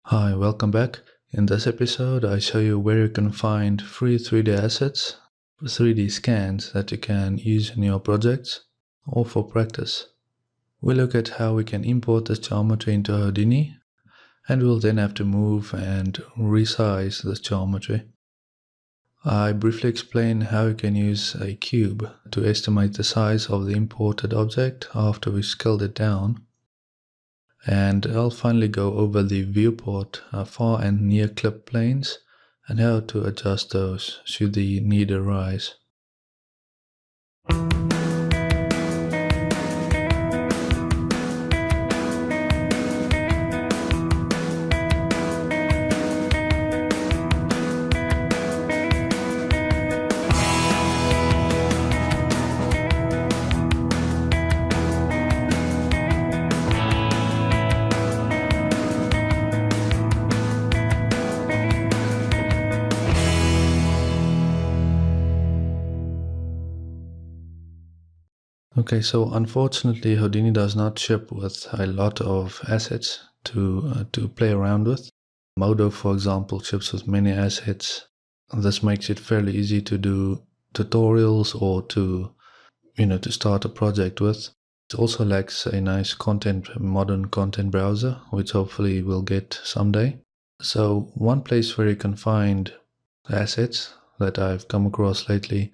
Hi, welcome back. In this episode, I show you where you can find free 3D assets, 3D scans that you can use in your projects or for practice. We look at how we can import this geometry into Houdini, and we'll then have to move and resize this geometry. I briefly explain how you can use a cube to estimate the size of the imported object after we scaled it down. And I'll finally go over the viewport far and near clip planes and how to adjust those should the need arise. Okay, so unfortunately Houdini does not ship with a lot of assets to play around with. Modo, for example, ships with many assets. This makes it fairly easy to do tutorials or to start a project with. It also lacks a nice modern content browser, which hopefully we'll get someday. So one place where you can find assets that I've come across lately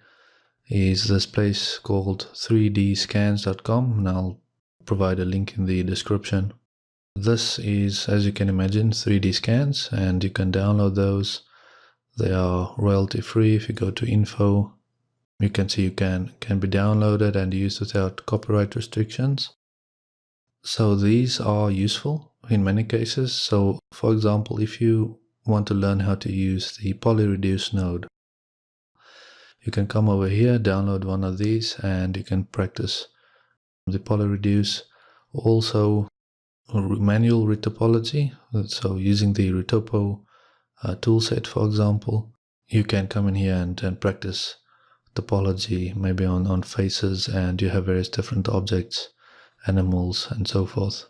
is this place called 3dscans.com, and I'll provide a link in the description. This is, as you can imagine, 3D scans, and you can download those. They are royalty free. If you go to info, you can see you can be downloaded and used without copyright restrictions. So these are useful in many cases. So for example, if you want to learn how to use the polyreduce node, you can come over here, download one of these, and you can practice the polyreduce. Also manual retopology, so using the retopo toolset, for example, you can come in here and practice topology, maybe on faces, and you have various different objects, animals, and so forth.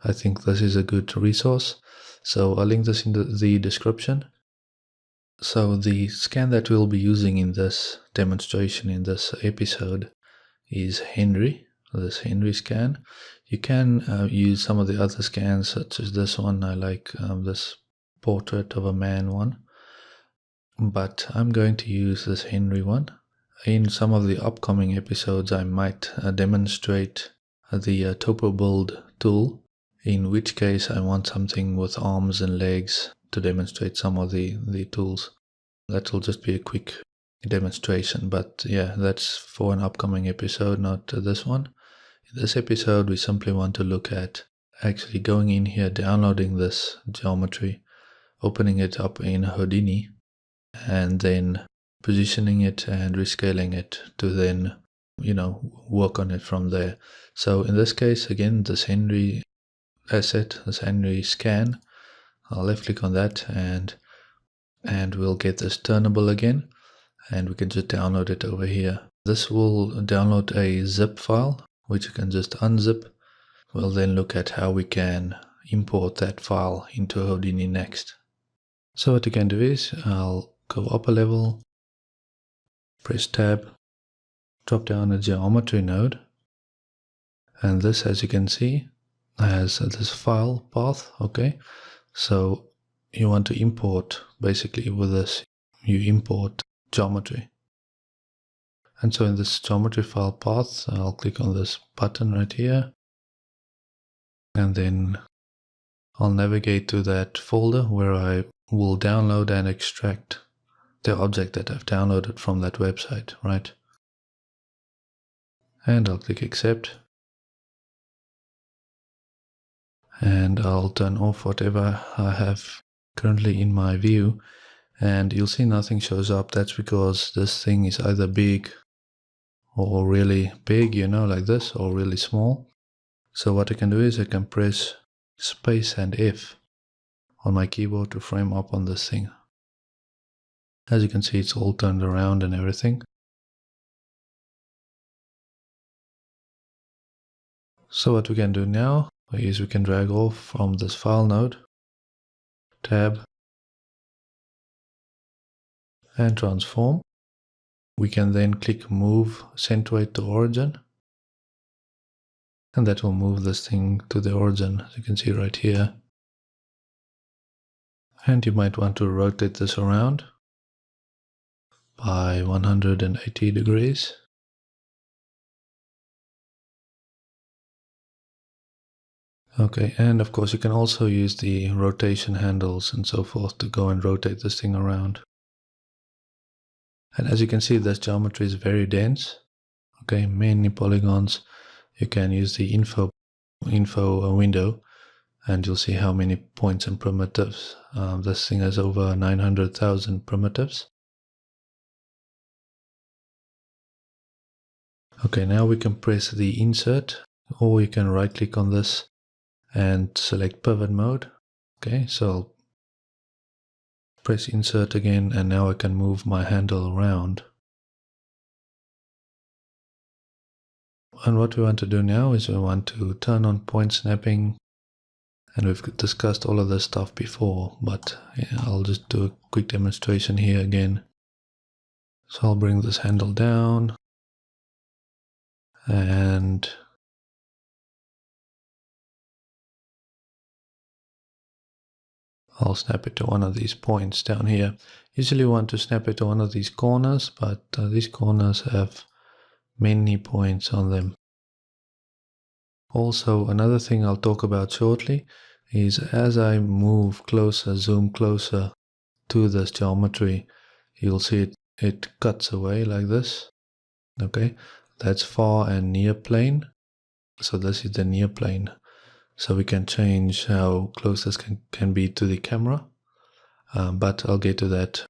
I think this is a good resource, so I'll link this in the description. So the scan that we'll be using in this demonstration, in this episode, is this Henri scan. You can use some of the other scans, such as this one. I like this portrait of a man one, but I'm going to use this Henri one. In some of the upcoming episodes, I might demonstrate the topo build tool, in which case I want something with arms and legs to demonstrate some of the tools. That will just be a quick demonstration, but yeah, that's for an upcoming episode, not this one. In this episode, we simply want to look at actually going in here, downloading this geometry, opening it up in Houdini, and then positioning it and rescaling it to then, work on it from there. So in this case, again, this Henri asset, this Henri scan, I'll left click on that and we'll get this turnable again, and we can just download it over here. This will download a zip file, which you can just unzip. We'll then look at how we can import that file into Houdini next. So what you can do is, I'll go up a level, press tab, drop down a geometry node, and this, as you can see, has this file path. Okay, so you want to import, basically with this, you import geometry. And so in this geometry file path, I'll click on this button right here, and then I'll navigate to that folder where I will download and extract the object that I've downloaded from that website, right? And I'll click accept. And I'll turn off whatever I have currently in my view, and you'll see nothing shows up. That's because this thing is either big or really big, like this, or really small. So what I can do is I can press space and F on my keyboard to frame up on this thing. As you can see, it's all turned around and everything. So what we can do now is we can drag off from this file node tab, and transform. We can then click move centroid to origin, and that will move this thing to the origin, as you can see right here. And you might want to rotate this around by 180 degrees. Okay, and of course you can also use the rotation handles and so forth to go and rotate this thing around. And as you can see, this geometry is very dense. Okay, many polygons. You can use the info window and you'll see how many points and primitives. This thing has over 900,000 primitives. Okay, now we can press the insert, or you can right click on this and select pivot mode. Okay, so I'll press insert again, and now I can move my handle around. And what we want to do now is we want to turn on point snapping, and we've discussed all of this stuff before, but yeah, I'll just do a quick demonstration here again. So I'll bring this handle down, and I'll snap it to one of these points down here. Usually you want to snap it to one of these corners, but these corners have many points on them. Also, another thing I'll talk about shortly is as I move closer, zoom closer to this geometry, you'll see it cuts away like this. Okay, that's far and near plane. So this is the near plane. So we can change how close this can be to the camera. But I'll get to that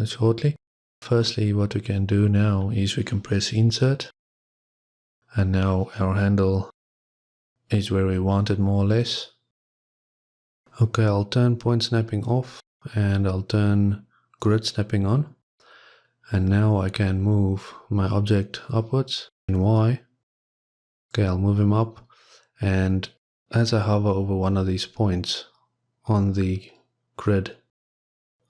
shortly. Firstly, what we can do now is we can press insert, and now our handle is where we want it more or less. Okay, I'll turn point snapping off and I'll turn grid snapping on, and now I can move my object upwards in Y. Okay, I'll move him up, and as I hover over one of these points on the grid,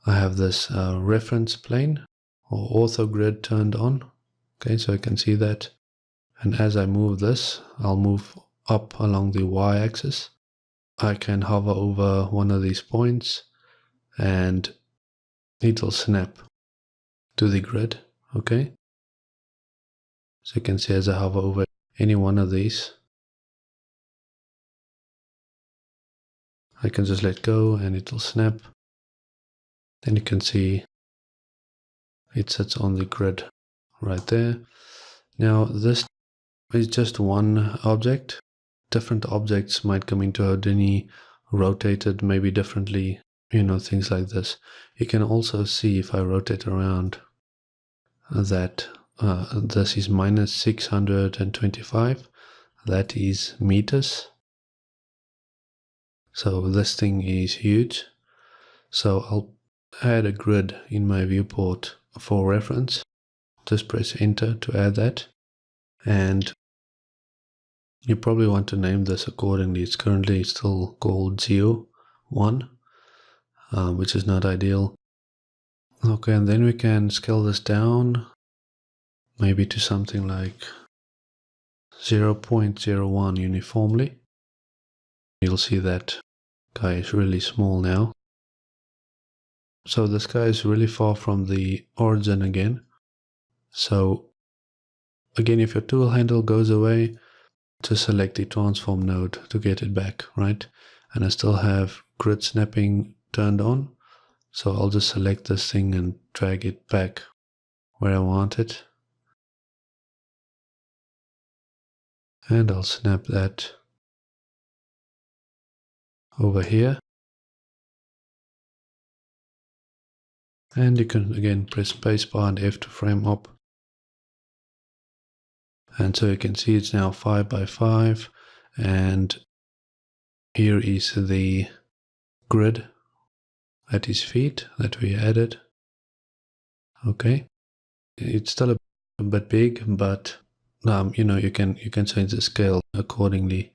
I have this reference plane or ortho grid turned on. Okay, so I can see that. And as I move this, I'll move up along the y-axis. I can hover over one of these points and it'll snap to the grid. Okay, so you can see as I hover over any one of these, I can just let go and it'll snap. Then you can see it sits on the grid right there. Now this is just one object. Different objects might come into Houdini rotated maybe differently, things like this. You can also see if I rotate around that this is minus 625. That is meters. So this thing is huge. So I'll add a grid in my viewport for reference. Just press enter to add that. And you probably want to name this accordingly. It's currently still called Geo 1, which is not ideal. Okay, and then we can scale this down maybe to something like 0.01 uniformly. You'll see that guy is really small now. So this guy is really far from the origin again. So again, if your tool handle goes away, just select the transform node to get it back, right? And I still have grid snapping turned on. So I'll just select this thing and drag it back where I want it. And I'll snap that over here. And you can again press spacebar and F to frame up. And so you can see it's now 5 by 5. And here is the grid at his feet that we added. Okay. It's still a bit big, but you can change the scale accordingly.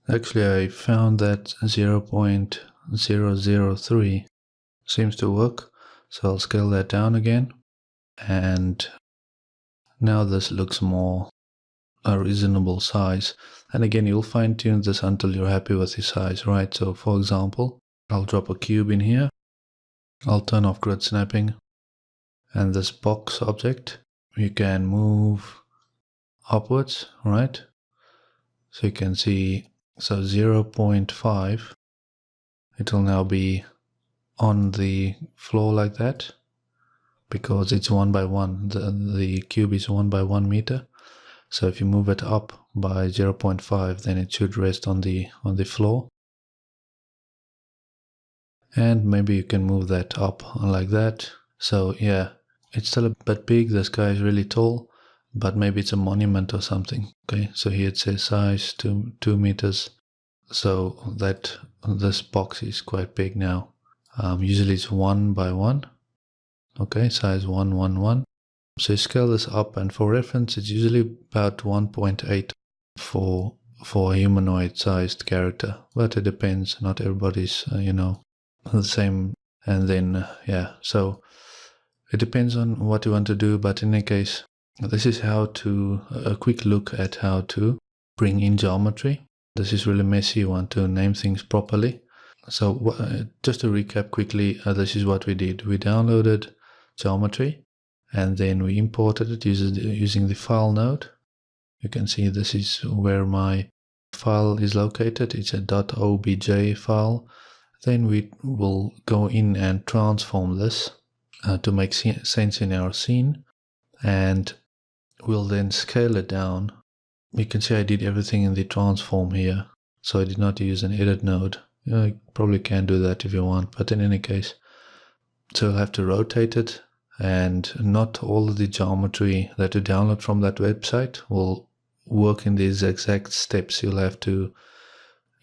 Actually, I found that 0.01 0.003 seems to work. So I'll scale that down again, and now this looks more a reasonable size. And again, you'll fine tune this until you're happy with the size, right? So for example, I'll drop a cube in here, I'll turn off grid snapping, and this box object you can move upwards, right? So you can see, so 0.5, it will now be on the floor like that, because it's 1 by 1. The cube is 1 by 1 meter. So if you move it up by 0.5, then it should rest on the floor. And maybe you can move that up like that. So yeah, it's still a bit big. This guy is really tall, but maybe it's a monument or something. Okay, so here it says size 2 meters. So that this box is quite big now. Usually it's 1 by 1. Okay, size 1, 1, 1. So you scale this up, and for reference, it's usually about 1.8 for a humanoid-sized character. But it depends. Not everybody's, the same. And then, yeah, so it depends on what you want to do. But in any case, this is a quick look at how to bring in geometry. This is really messy. You want to name things properly. So just to recap quickly, this is what we did. We downloaded geometry, and then we imported it using the file node. You can see this is where my file is located. It's a .obj file. Then we will go in and transform this to make sense in our scene, and we'll then scale it down. You can see I did everything in the transform here, so I did not use an edit node. You probably can do that if you want, but in any case, so you'll have to rotate it, and not all of the geometry that you download from that website will work in these exact steps. You'll have to,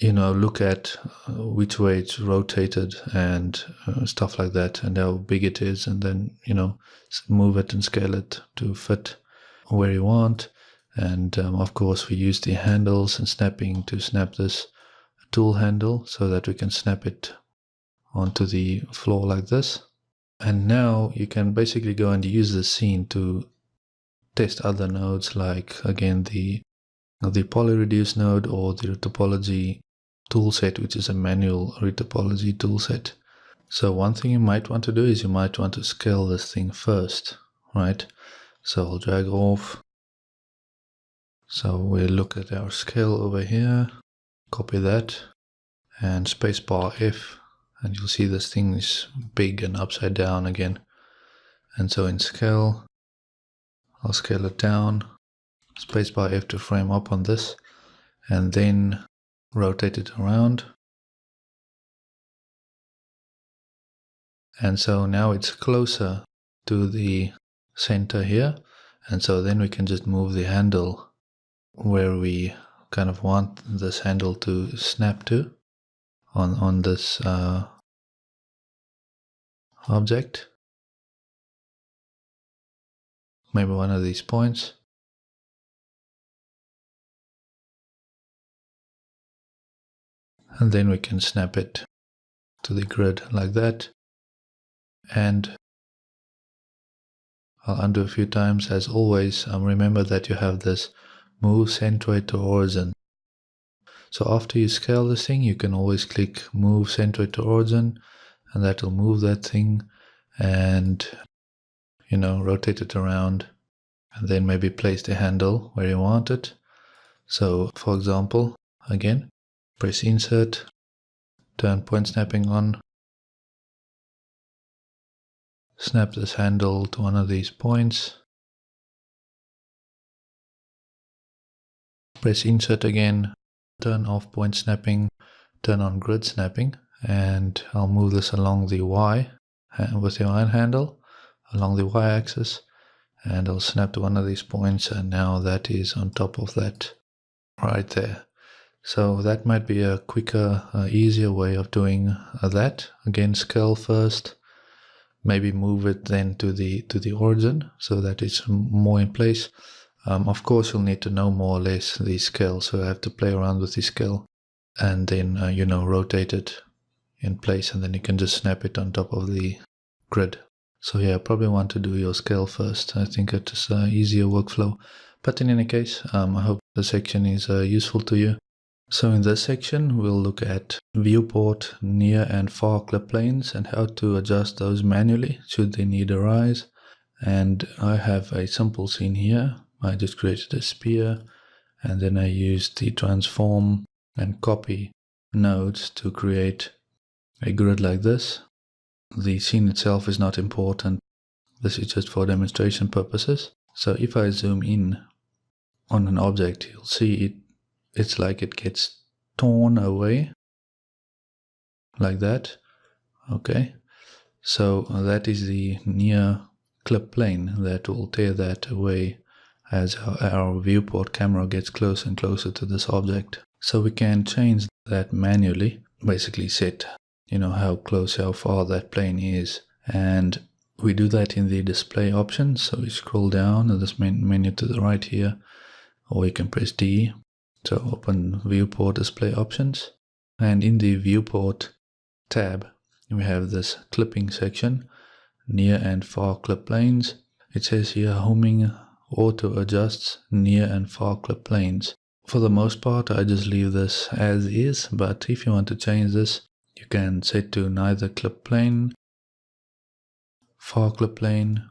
look at which way it's rotated and stuff like that, and how big it is, and then, move it and scale it to fit where you want. And of course, we use the handles and snapping to snap this tool handle so that we can snap it onto the floor like this. And now you can basically go and use the scene to test other nodes, like again the polyreduce node or the retopology toolset, which is a manual retopology toolset. So one thing you might want to do is you might want to scale this thing first, right? So I'll drag off. So we'll look at our scale over here, copy that, and spacebar F, and you'll see this thing is big and upside down again. And so in scale, I'll scale it down, spacebar F to frame up on this, and then rotate it around. And so now it's closer to the center here, and so then we can just move the handle where we kind of want this handle to snap to on this object. Maybe one of these points. And then we can snap it to the grid like that. And I'll undo a few times. As always, remember that you have this move centroid to origin. So after you scale this thing, you can always click move centroid to origin, and that will move that thing and, rotate it around, and then maybe place the handle where you want it. So for example, again, press insert, turn point snapping on, snap this handle to one of these points, press insert again, turn off point snapping, turn on grid snapping, and I'll move this along the Y with the iron handle, along the Y axis, and I'll snap to one of these points, and now that is on top of that right there. So that might be a quicker, easier way of doing that. Again, scale first, maybe move it then to the origin so that it's more in place. Of course, you'll need to know more or less the scale, so I have to play around with the scale and then rotate it in place, and then you can just snap it on top of the grid. So yeah, probably want to do your scale first. I think it is an easier workflow. But in any case, I hope the section is useful to you. So in this section, we'll look at viewport, near and far clip planes and how to adjust those manually should the need arise. And I have a simple scene here. I just created a sphere, and then I used the transform and copy nodes to create a grid like this. The scene itself is not important. This is just for demonstration purposes. So if I zoom in on an object, you'll see it's like it gets torn away like that. Okay, so that is the near clip plane that will tear that away as our viewport camera gets closer and closer to this object. So we can change that manually, basically set, how close, how far that plane is. And we do that in the display options. So we scroll down in this menu to the right here, or you can press D to open viewport display options. And in the viewport tab, we have this clipping section, near and far clip planes. It says here homing auto adjusts near and far clip planes. For the most part, I just leave this as is, but if you want to change this, you can set to neither clip plane, far clip plane,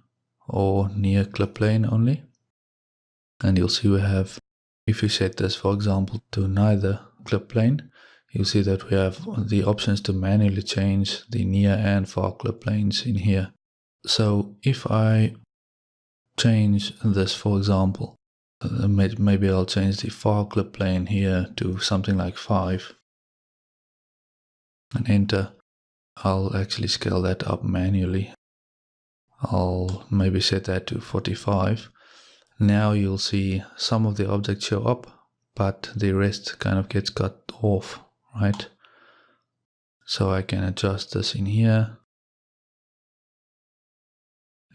or near clip plane only. And you'll see we have, if you set this, for example, to neither clip plane, you'll see that we have the options to manually change the near and far clip planes in here. So if I change this, for example, maybe I'll change the far clip plane here to something like 5 and enter. I'll actually scale that up manually. I'll maybe set that to 45. Now you'll see some of the objects show up, but the rest kind of gets cut off, right? So I can adjust this in here,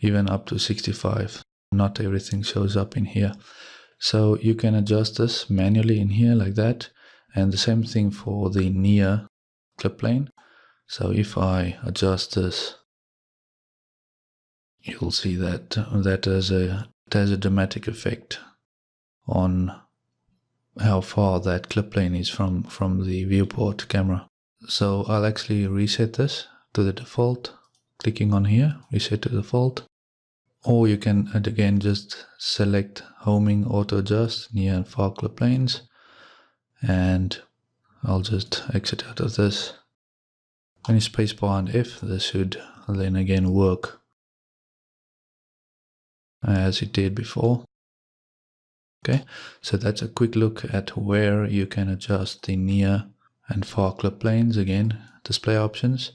even up to 65. Not everything shows up in here. So you can adjust this manually in here like that. And the same thing for the near clip plane. So if I adjust this, you'll see that it has a dramatic effect on how far that clip plane is from the viewport camera. So I'll actually reset this to the default, clicking on here, reset to default. Or you can again just select homing auto adjust near and far clip planes, and I'll just exit out of this. When you spacebar and F, this should then again work as it did before. Okay, so that's a quick look at where you can adjust the near and far clip planes. Again, display options.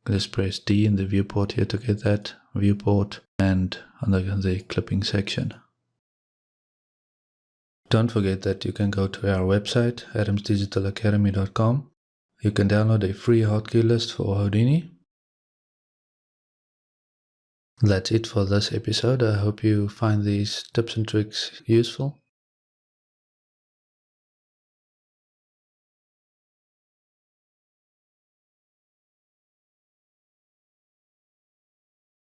Just press D in the viewport here to get that viewport, and under the clipping section. Don't forget that you can go to our website, adamsdigitalacademy.com. You can download a free hotkey list for Houdini. That's it for this episode. I hope you find these tips and tricks useful.